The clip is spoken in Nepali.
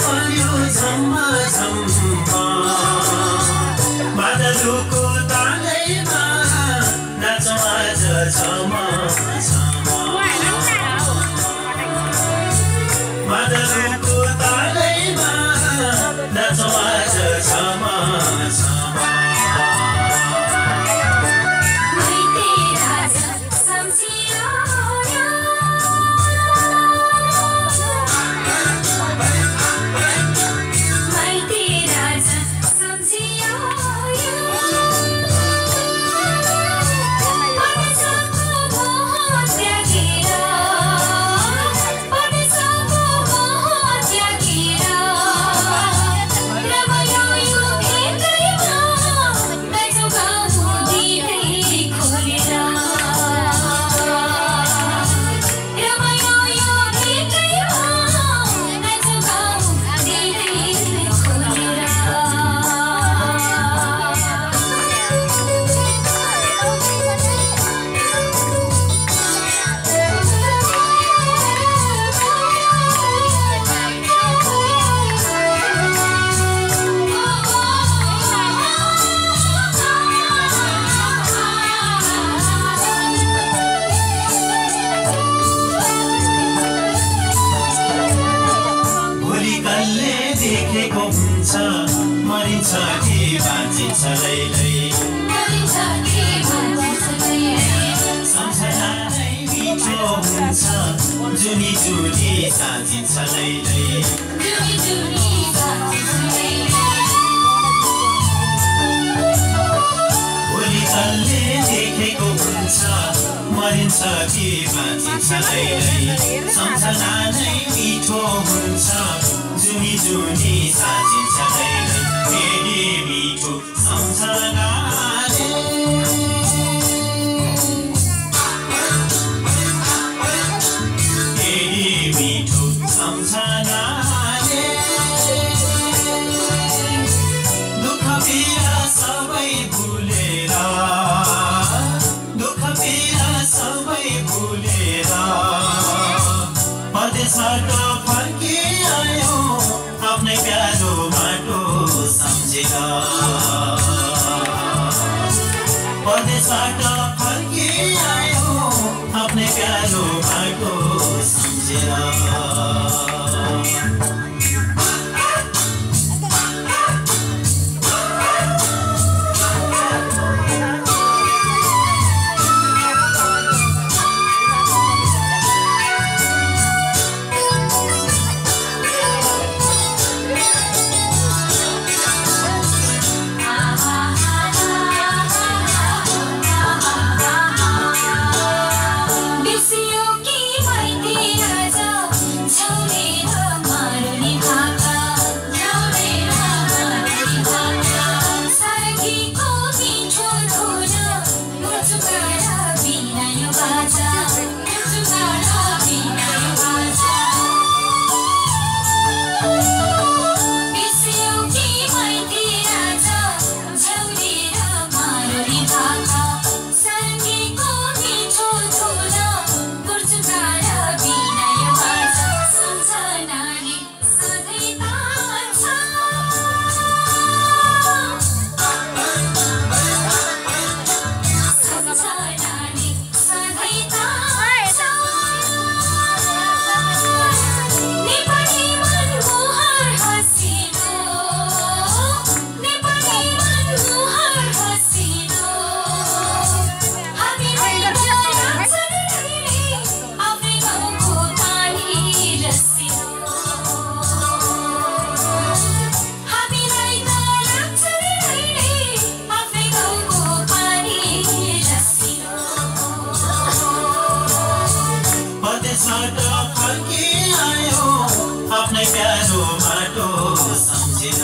पर्यो झम्मा झम्मा बादलको तालैमा नाचौँ आज झमा झमा बादलको तालैमा नाचौँ आज झमा झमा मरिन्छ कि बाँचिन्छ लैलै सम्झना नै मिठो हुन्छ जुनी जुनी साँझिन्छ लैलै भोलि कसले देखेको हुन्छ मरिन्छ कि बाँचिन्छ लैलै सम्झना नै मिठो हुन्छ जुनी जुनी साँझिन्छ लैलै फेरि मिठो सम्झनाले फेरि मिठो सम्झनाले दुःख पीडा सबै भुलेर दुःख पीडा सबै भुलेर परदेशबाट फर्किआयो आफ्नै प्यारो माटो सम्झेर परदेशबाट फर्किआयो आफ्नै प्यारो माटो सम्झेर आफ्नै प्यारो माटो सम्झेर